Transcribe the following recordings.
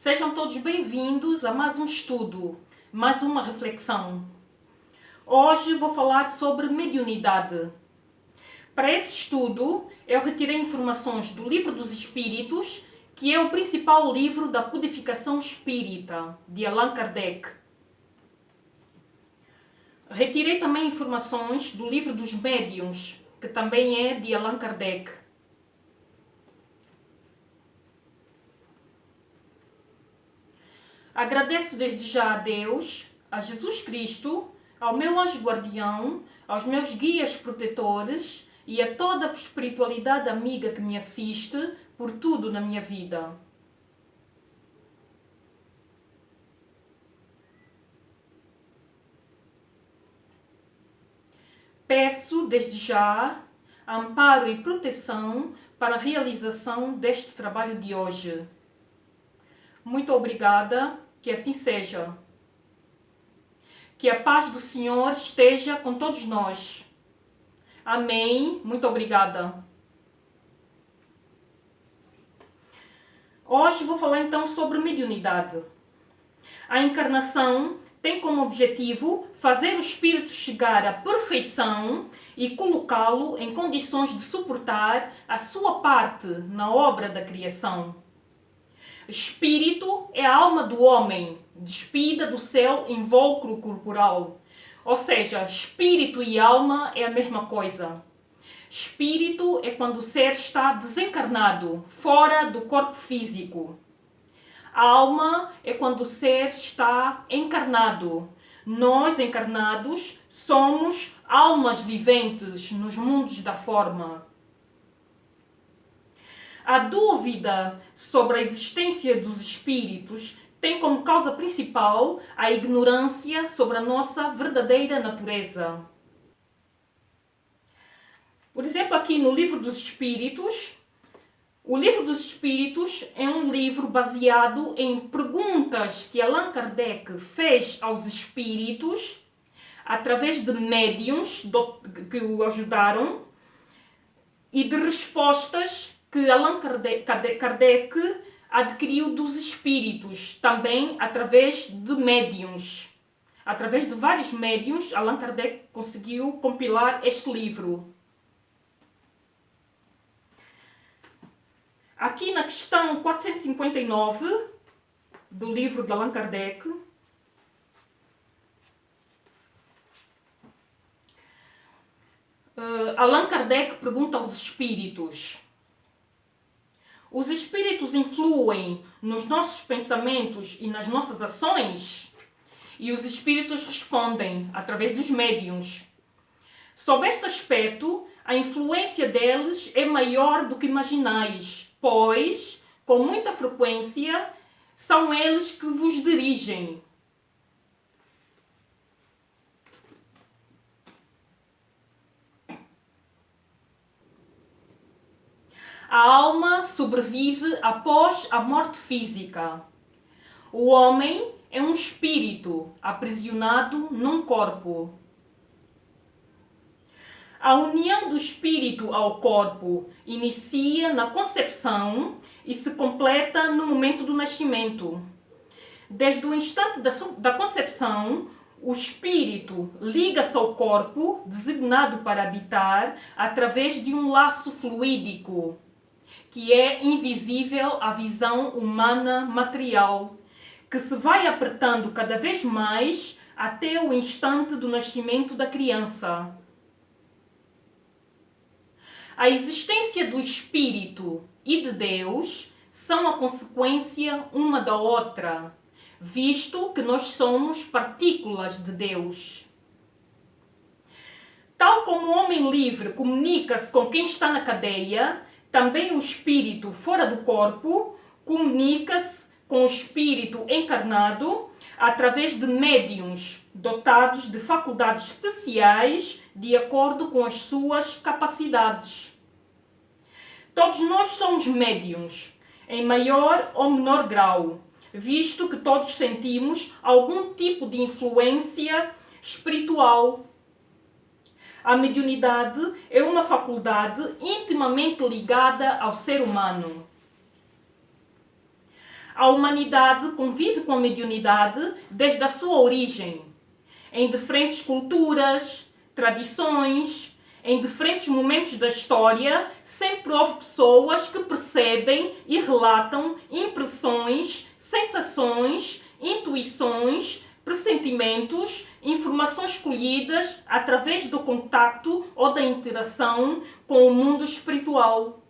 Sejam todos bem-vindos a mais um estudo, mais uma reflexão. Hoje vou falar sobre mediunidade. Para esse estudo, eu retirei informações do Livro dos Espíritos, que é o principal livro da codificação espírita, de Allan Kardec. Retirei também informações do Livro dos Médiuns, que também é de Allan Kardec. Agradeço desde já a Deus, a Jesus Cristo, ao meu anjo guardião, aos meus guias protetores e a toda a espiritualidade amiga que me assiste por tudo na minha vida. Peço desde já amparo e proteção para a realização deste trabalho de hoje. Muito obrigada, que assim seja. Que a paz do Senhor esteja com todos nós. Amém. Muito obrigada. Hoje vou falar então sobre mediunidade. A encarnação tem como objetivo fazer o espírito chegar à perfeição e colocá-lo em condições de suportar a sua parte na obra da criação. Espírito é a alma do homem, despida do seu invólucro corporal. Ou seja, espírito e alma é a mesma coisa. Espírito é quando o ser está desencarnado, fora do corpo físico. Alma é quando o ser está encarnado. Nós, encarnados, somos almas viventes nos mundos da forma. A dúvida sobre a existência dos espíritos tem como causa principal a ignorância sobre a nossa verdadeira natureza. Por exemplo, aqui no Livro dos Espíritos, o Livro dos Espíritos é um livro baseado em perguntas que Allan Kardec fez aos espíritos através de médiuns que o ajudaram e de respostas que Allan Kardec adquiriu dos espíritos, também através de médiuns. Através de vários médiuns, Allan Kardec conseguiu compilar este livro. Aqui na questão 459 do livro de Allan Kardec, Allan Kardec pergunta aos espíritos: os espíritos influem nos nossos pensamentos e nas nossas ações? E os espíritos respondem através dos médiuns: sob este aspecto, a influência deles é maior do que imaginais, pois, com muita frequência, são eles que vos dirigem. A alma sobrevive após a morte física. O homem é um espírito aprisionado num corpo. A união do espírito ao corpo inicia na concepção e se completa no momento do nascimento. Desde o instante da concepção, o espírito liga-se ao corpo, designado para habitar, através de um laço fluídico, que é invisível à visão humana material, que se vai apertando cada vez mais até o instante do nascimento da criança. A existência do Espírito e de Deus são a consequência uma da outra, visto que nós somos partículas de Deus. Tal como o homem livre comunica-se com quem está na cadeia, também o espírito fora do corpo comunica-se com o espírito encarnado através de médiuns dotados de faculdades especiais de acordo com as suas capacidades. Todos nós somos médiuns, em maior ou menor grau, visto que todos sentimos algum tipo de influência espiritual. A mediunidade é uma faculdade intimamente ligada ao ser humano. A humanidade convive com a mediunidade desde a sua origem, em diferentes culturas, tradições, em diferentes momentos da história, sempre houve pessoas que percebem e relatam impressões, sensações, intuições, pressentimentos, informações colhidas através do contacto ou da interação com o mundo espiritual.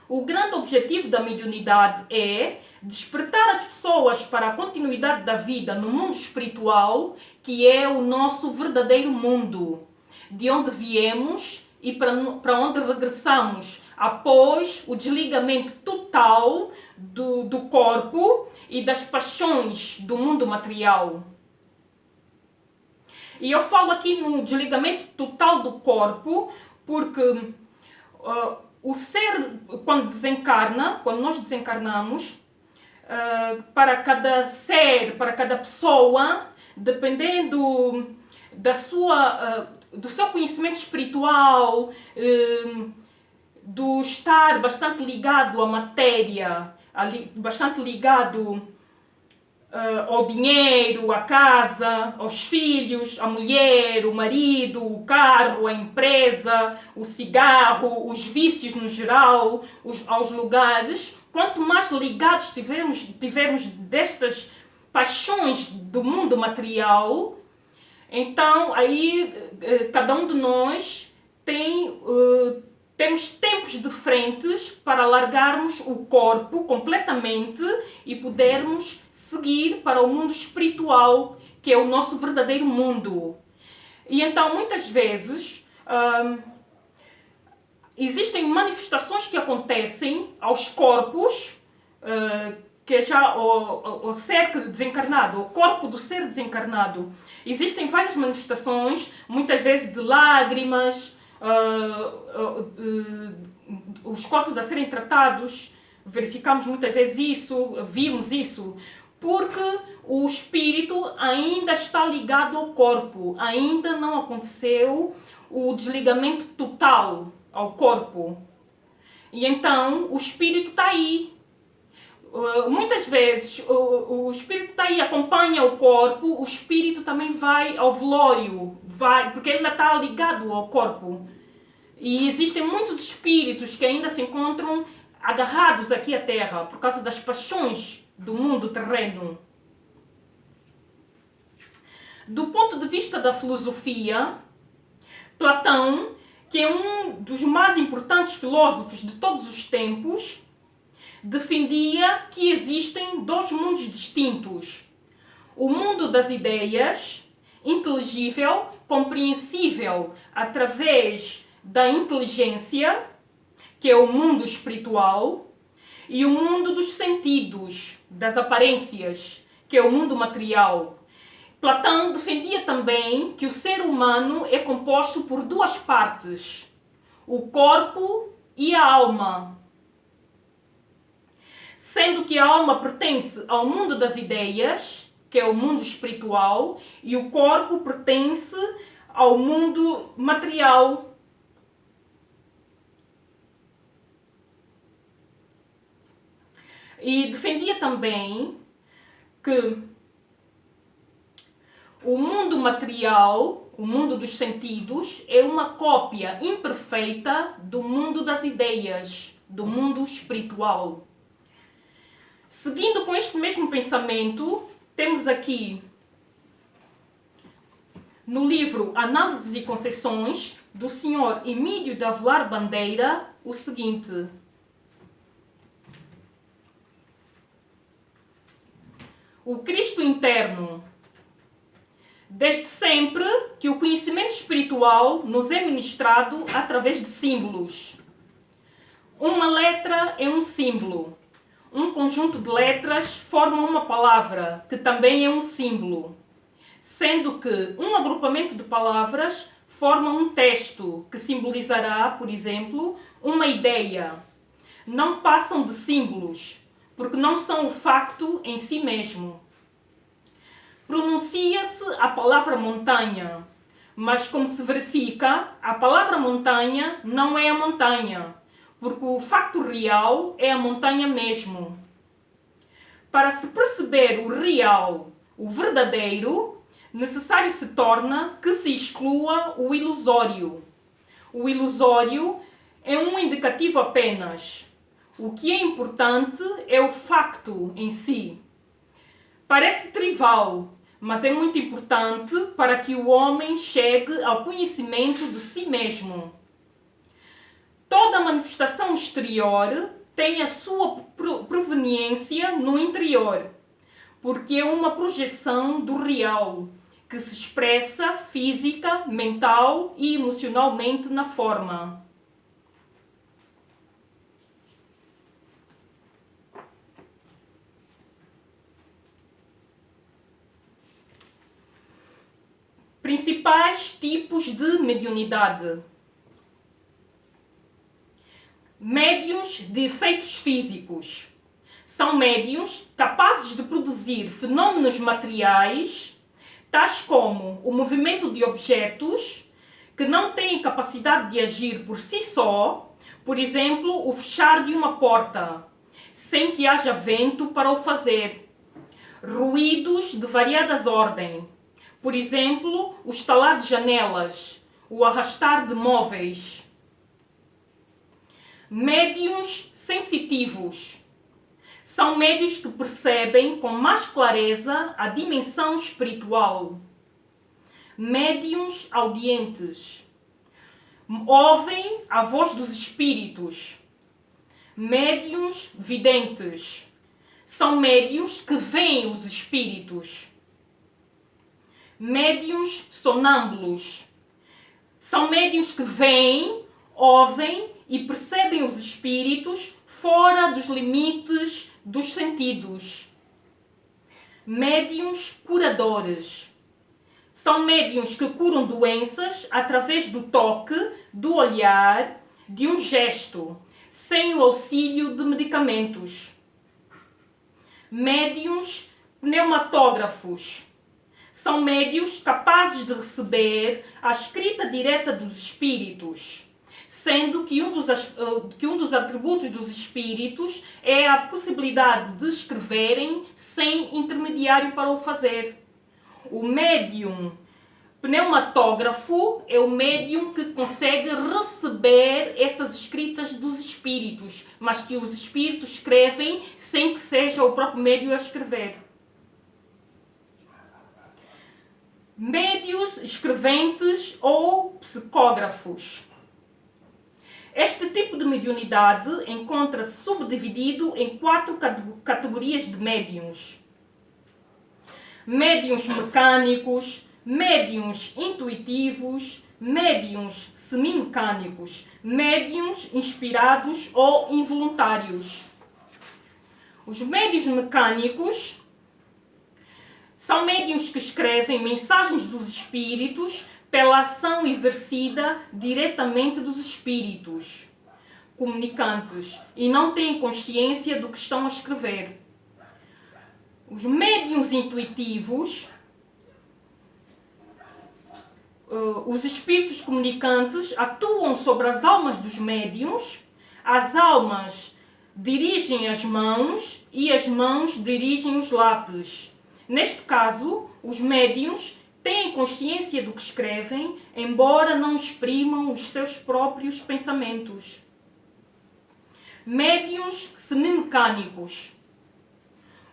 O grande objetivo da mediunidade é despertar as pessoas para a continuidade da vida no mundo espiritual, que é o nosso verdadeiro mundo, de onde viemos e para onde regressamos após o desligamento total do corpo e das paixões do mundo material. E eu falo aqui no desligamento total do corpo porque o ser, quando desencarna, quando nós desencarnamos, para cada ser, para cada pessoa, dependendo do seu conhecimento espiritual, do estar bastante ligado à matéria, bastante ligado ao dinheiro, à casa, aos filhos, à mulher, o marido, o carro, a empresa, o cigarro, os vícios no geral, aos lugares. Quanto mais ligados tivermos destas paixões do mundo material, então aí cada um de nós temos tempos diferentes para largarmos o corpo completamente e podermos seguir para o mundo espiritual, que é o nosso verdadeiro mundo. E então, muitas vezes, existem manifestações que acontecem aos corpos, que é já o ser desencarnado, o corpo do ser desencarnado. Existem várias manifestações, muitas vezes de lágrimas, os corpos a serem tratados, verificamos muitas vezes isso, vimos isso, porque o espírito ainda está ligado ao corpo, ainda não aconteceu o desligamento total ao corpo. E então o espírito está aí. Muitas vezes o espírito está aí, acompanha o corpo, o espírito também vai ao velório, porque ele ainda está ligado ao corpo. E existem muitos espíritos que ainda se encontram agarrados aqui à Terra por causa das paixões do mundo terreno. Do ponto de vista da filosofia, Platão, que é um dos mais importantes filósofos de todos os tempos, defendia que existem dois mundos distintos. O mundo das ideias, inteligível, compreensível através da inteligência, que é o mundo espiritual, e o mundo dos sentidos, das aparências, que é o mundo material. Platão defendia também que o ser humano é composto por duas partes, o corpo e a alma. Sendo que a alma pertence ao mundo das ideias, que é o mundo espiritual, e o corpo pertence ao mundo material. E defendia também que o mundo material, o mundo dos sentidos, é uma cópia imperfeita do mundo das ideias, do mundo espiritual. Seguindo com este mesmo pensamento, temos aqui no livro Análises e Conceições, do Sr. Emílio de Avelar Bandeira, o seguinte: o Cristo interno. Desde sempre que o conhecimento espiritual nos é ministrado através de símbolos. Uma letra é um símbolo. Um conjunto de letras forma uma palavra, que também é um símbolo. Sendo que um agrupamento de palavras forma um texto, que simbolizará, por exemplo, uma ideia. Não passam de símbolos, porque não são o facto em si mesmo. Pronuncia-se a palavra montanha, mas como se verifica, a palavra montanha não é a montanha, porque o facto real é a montanha mesmo. Para se perceber o real, o verdadeiro, necessário se torna que se exclua o ilusório. O ilusório é um indicativo apenas. O que é importante é o facto em si. Parece trivial, mas é muito importante para que o homem chegue ao conhecimento de si mesmo. Toda manifestação exterior tem a sua proveniência no interior, porque é uma projeção do real, que se expressa física, mental e emocionalmente na forma. Principais tipos de mediunidade. Médiuns de efeitos físicos. São médiuns capazes de produzir fenômenos materiais, tais como o movimento de objetos, que não têm capacidade de agir por si só, por exemplo, o fechar de uma porta, sem que haja vento para o fazer. Ruídos de variadas ordens, por exemplo, o estalar de janelas, o arrastar de móveis. Médiuns sensitivos. São médiuns que percebem com mais clareza a dimensão espiritual. Médiuns audientes. Ouvem a voz dos espíritos. Médiuns videntes. São médiuns que veem os espíritos. Médiuns sonâmbulos. São médiuns que veem, ouvem e percebem os espíritos fora dos limites dos sentidos. Médiuns curadores. São médiuns que curam doenças através do toque, do olhar, de um gesto, sem o auxílio de medicamentos. Médiuns pneumatógrafos. São médiuns capazes de receber a escrita direta dos espíritos, sendo que um dos atributos dos espíritos é a possibilidade de escreverem sem intermediário para o fazer. O médium pneumatógrafo é o médium que consegue receber essas escritas dos espíritos, mas que os espíritos escrevem sem que seja o próprio médium a escrever. Médios escreventes ou psicógrafos. Este tipo de mediunidade encontra-se subdividido em 4 categorias de médiuns. Médiuns mecânicos, médiuns intuitivos, médiuns semimecânicos, médiuns inspirados ou involuntários. Os médiuns mecânicos são médiuns que escrevem mensagens dos espíritos pela ação exercida diretamente dos espíritos comunicantes e não têm consciência do que estão a escrever. Os médiuns intuitivos, os espíritos comunicantes atuam sobre as almas dos médiuns, as almas dirigem as mãos e as mãos dirigem os lápis. Neste caso, os médiuns têm consciência do que escrevem, embora não exprimam os seus próprios pensamentos. Médiuns semimecânicos.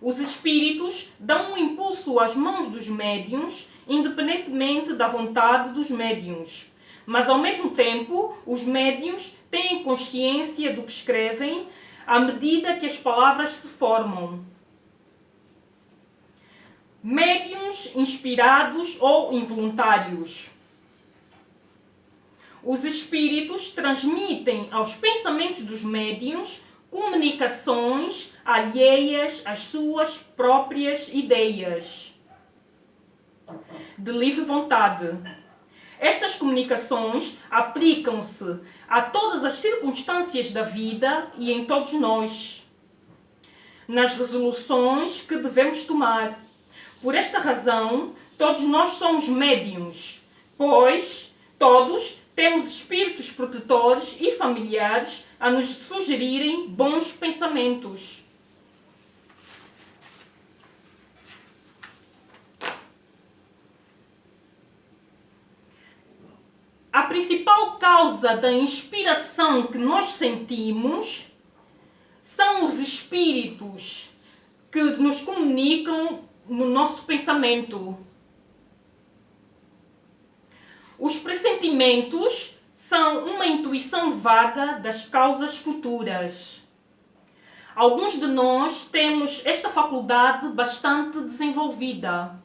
Os espíritos dão um impulso às mãos dos médiuns, independentemente da vontade dos médiuns. Mas, ao mesmo tempo, os médiuns têm consciência do que escrevem à medida que as palavras se formam. Médiuns inspirados ou involuntários. Os espíritos transmitem aos pensamentos dos médiuns comunicações alheias às suas próprias ideias, de livre vontade. Estas comunicações aplicam-se a todas as circunstâncias da vida e em todos nós, nas resoluções que devemos tomar. Por esta razão, todos nós somos médiuns, pois todos Temos espíritos protetores e familiares a nos sugerirem bons pensamentos. A principal causa da inspiração que nós sentimos são os espíritos que nos comunicam no nosso pensamento. Os pressentimentos são uma intuição vaga das causas futuras. Alguns de nós temos esta faculdade bastante desenvolvida.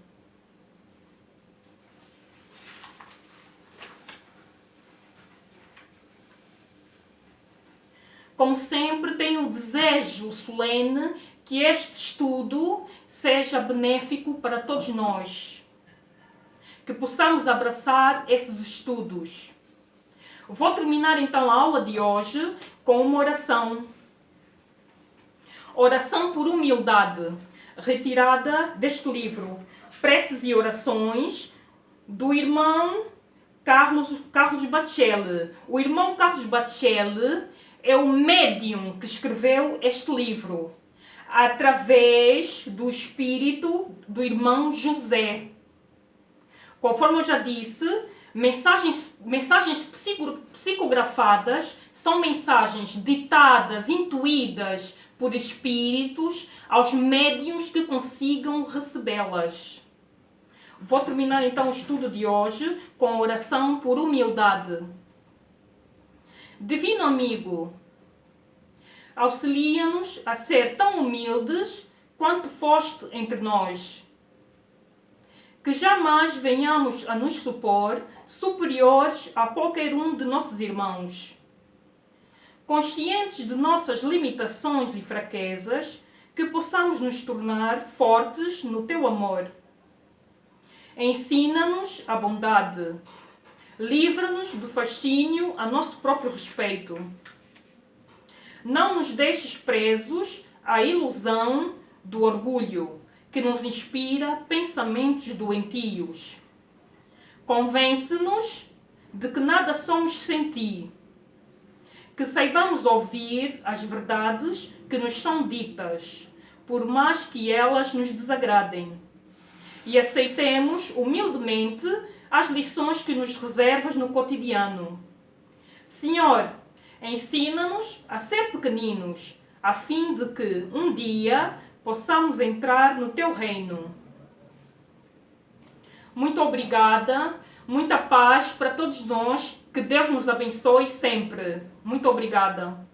Como sempre, tenho o desejo solene que este estudo seja benéfico para todos nós. Que possamos abraçar esses estudos. Vou terminar então a aula de hoje com uma oração. Oração por humildade, retirada deste livro, Preces e Orações, do irmão Carlos Bacelli. O irmão Carlos Bacelli é o médium que escreveu este livro, através do espírito do irmão José. Conforme eu já disse, mensagens psicografadas são mensagens ditadas, intuídas por espíritos aos médiuns que consigam recebê-las. Vou terminar então o estudo de hoje com a oração por humildade. Divino amigo, auxilia-nos a ser tão humildes quanto foste entre nós, que jamais venhamos a nos supor superiores a qualquer um de nossos irmãos. Conscientes de nossas limitações e fraquezas, que possamos nos tornar fortes no teu amor. Ensina-nos a bondade. Livra-nos do fascínio a nosso próprio respeito. Não nos deixes presos à ilusão do orgulho, que nos inspira pensamentos doentios. Convence-nos de que nada somos sem ti. Que saibamos ouvir as verdades que nos são ditas, por mais que elas nos desagradem. E aceitemos humildemente as lições que nos reservas no cotidiano. Senhor, ensina-nos a ser pequeninos, a fim de que um dia possamos entrar no teu reino. Muito obrigada, muita paz para todos nós, que Deus nos abençoe sempre. Muito obrigada.